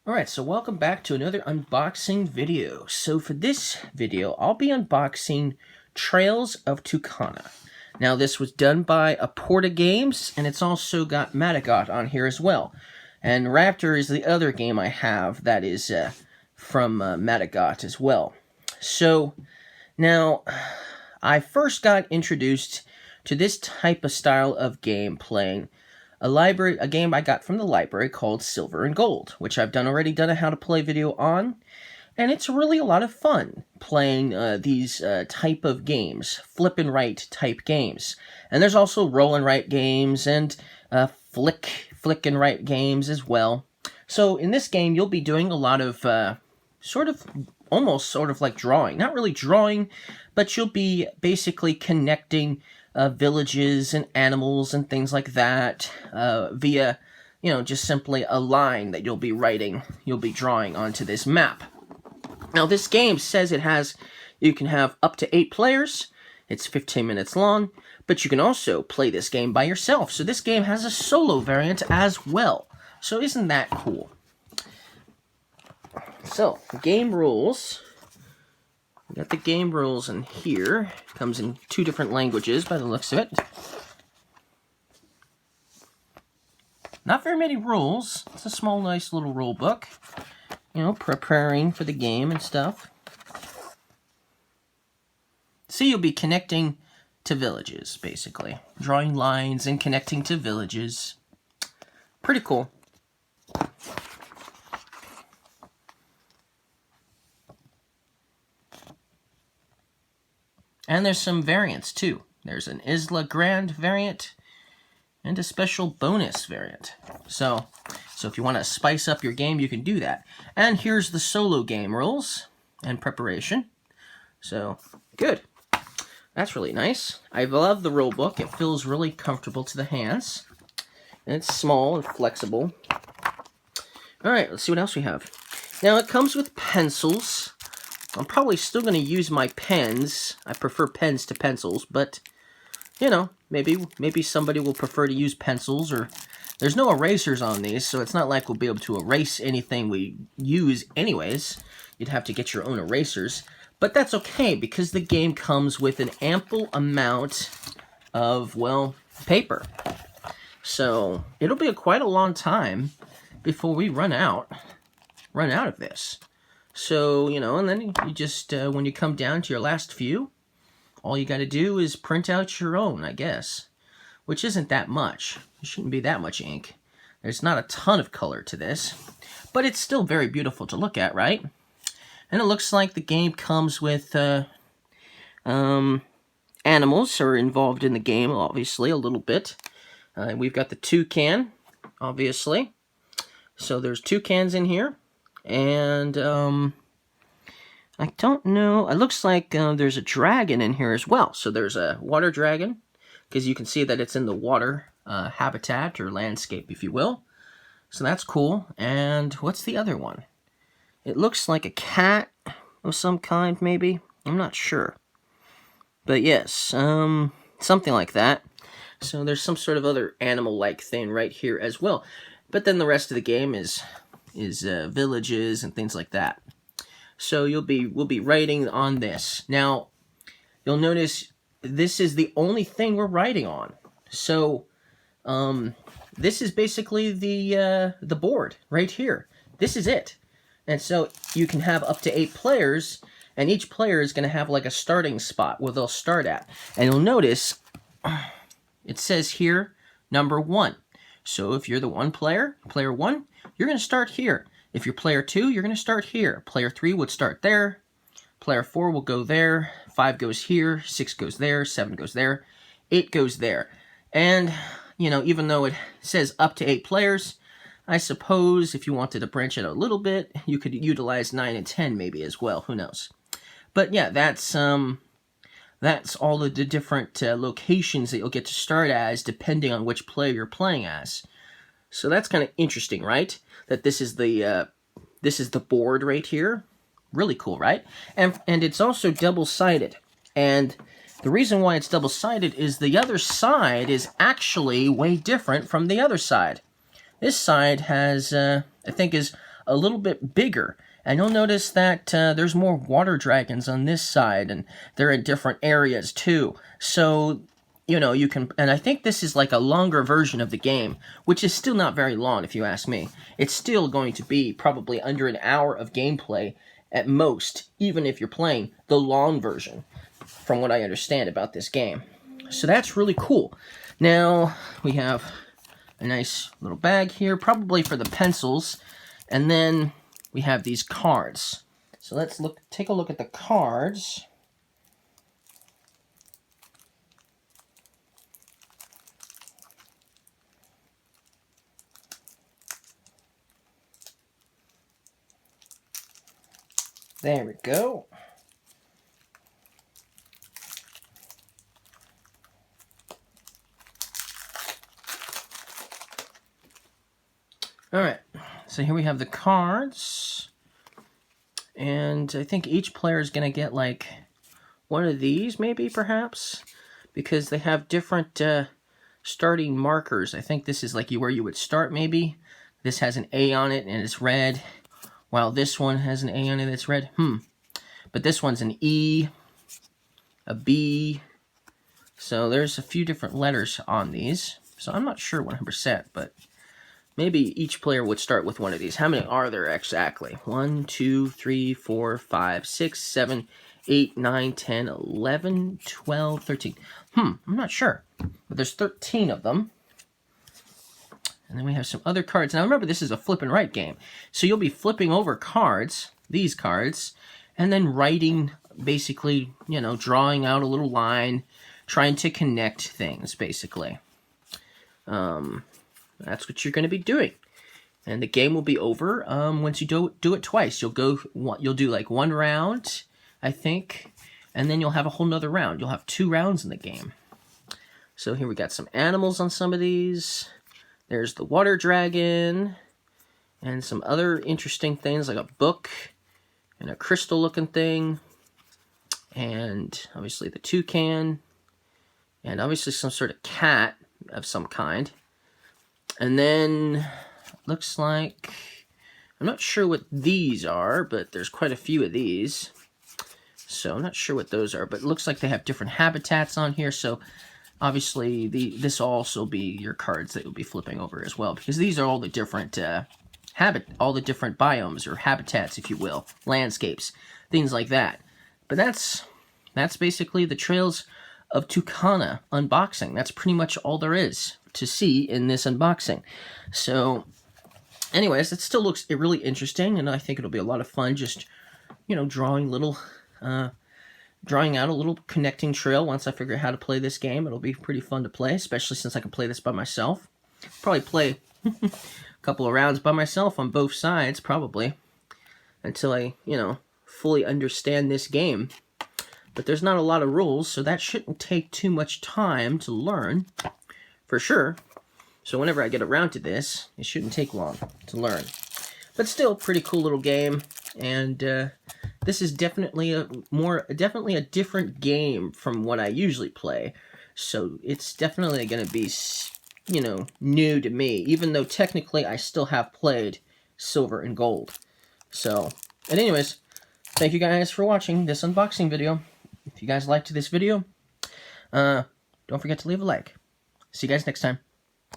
Alright, so welcome back to another unboxing video. So for this video, I'll be unboxing Trails of Tucana. Now this was done by Aporta Games, and it's also got Madagot on here as well. And Raptor is the other game I have that is from Madagot as well. So, now, I first got introduced to this type of style of game playing a game I got from the library called Silver and Gold, which I've already done a how to play video on, and it's really a lot of fun playing these type of games, flip and write type games. And there's also roll and write games and flick and write games as well. So in this game, you'll be doing a lot of almost sort of like drawing. Not really drawing, but you'll be basically connecting villages and animals and things like that via, just simply a line that you'll be drawing onto this map. Now, this game says you can have up to 8 players. It's 15 minutes long, but you can also play this game by yourself. So this game has a solo variant as well. So isn't that cool? So, game rules. We got the game rules in here. Comes in 2 different languages by the looks of it. Not very many rules. It's a small, nice little rule book. Preparing for the game and stuff. So you'll be connecting to villages, basically. Drawing lines and connecting to villages. Pretty cool. And there's some variants, too. There's an Isla Grande variant and a special bonus variant. So if you want to spice up your game, you can do that. And here's the solo game rules and preparation. So, good. That's really nice. I love the rule book. It feels really comfortable to the hands. And it's small and flexible. Alright, let's see what else we have. Now, it comes with pencils. I'm probably still going to use my pens. I prefer pens to pencils, but, maybe somebody will prefer to use pencils, or there's no erasers on these, so it's not like we'll be able to erase anything we use anyways. You'd have to get your own erasers, but that's okay, because the game comes with an ample amount of, paper. So, it'll be quite a long time before we run out of this. So, and then you just, when you come down to your last few, all you got to do is print out your own, I guess. Which isn't that much. It shouldn't be that much ink. There's not a ton of color to this. But it's still very beautiful to look at, right? And it looks like the game comes with, animals are involved in the game, obviously, a little bit. We've got the toucan, obviously. So there's toucans in here. And, I don't know. It looks like there's a dragon in here as well. So there's a water dragon, because you can see that it's in the water habitat or landscape, if you will. So that's cool. And what's the other one? It looks like a cat of some kind, maybe. I'm not sure. But yes, something like that. So there's some sort of other animal-like thing right here as well. But then the rest of the game is villages and things like that. So we'll be writing on this. Now, you'll notice this is the only thing we're writing on. So, this is basically the board right here. This is it. And so you can have up to 8 players, and each player is going to have like a starting spot where they'll start at. And you'll notice it says here number 1. So if you're the player 1, you're going to start here. If you're player 2, you're going to start here. Player 3 would start there. Player 4 will go there. 5 goes here. 6 goes there. 7 goes there. 8 goes there. And, even though it says up to 8 players, I suppose if you wanted to branch it out a little bit, you could utilize 9 and 10 maybe as well. Who knows? But yeah, that's all of the different locations that you'll get to start as depending on which player you're playing as. So that's kind of interesting, right? That this is the board right here. Really cool, right? And it's also double-sided. And the reason why it's double-sided is the other side is actually way different from the other side. This side has, I think, is a little bit bigger. And you'll notice that there's more water dragons on this side, and they're in different areas too. So, you know, you can, and I think this is like a longer version of the game, which is still not very long if you ask me. It's still going to be probably under an hour of gameplay at most, even if you're playing the long version, from what I understand about this game. So that's really cool. Now, we have a nice little bag here, probably for the pencils, and then we have these cards. So let's take a look at the cards. There we go. Alright, so here we have the cards, and I think each player is going to get like one of these, maybe, perhaps, because they have different starting markers. I think this is like where you would start, maybe. This has an A on it, and it's red, while this one has an A on it that's red. But this one's an E, a B, so there's a few different letters on these, so I'm not sure 100%, but maybe each player would start with one of these. How many are there exactly? 1, 2, 3, 4, 5, 6, 7, 8, 9, 10, 11, 12, 13. I'm not sure. But there's 13 of them. And then we have some other cards. Now remember, this is a flip and write game. So you'll be flipping over cards, these cards, and then writing, basically, you know, drawing out a little line, trying to connect things, basically. That's what you're going to be doing, and the game will be over once you do it twice. You'll do like one round, I think, and then you'll have a whole nother round. You'll have 2 rounds in the game. So here we got some animals on some of these. There's the water dragon, and some other interesting things like a book and a crystal-looking thing, and obviously the toucan, and obviously some sort of cat of some kind. And then, looks like, I'm not sure what these are, but there's quite a few of these. So I'm not sure what those are, but it looks like they have different habitats on here. So obviously this will also be your cards that you'll be flipping over as well, because these are all the different all the different biomes or habitats, if you will, landscapes, things like that. But that's basically the Trails of Tucana unboxing. That's pretty much all there is to see in this unboxing. So anyways, it still looks really interesting, and I think it'll be a lot of fun just, you know, drawing out a little connecting trail. Once I figure out how to play this game, it'll be pretty fun to play, especially since I can play this by myself. Probably play a couple of rounds by myself on both sides, probably, until I, you know, fully understand this game. But there's not a lot of rules, so that shouldn't take too much time to learn, for sure. So whenever I get around to this, it shouldn't take long to learn. But still, pretty cool little game, and this is definitely a different game from what I usually play. So it's definitely going to be, you know, new to me, even though technically I still have played Silver and Gold. So, and anyways, thank you guys for watching this unboxing video. If you guys liked this video, don't forget to leave a like. See you guys next time.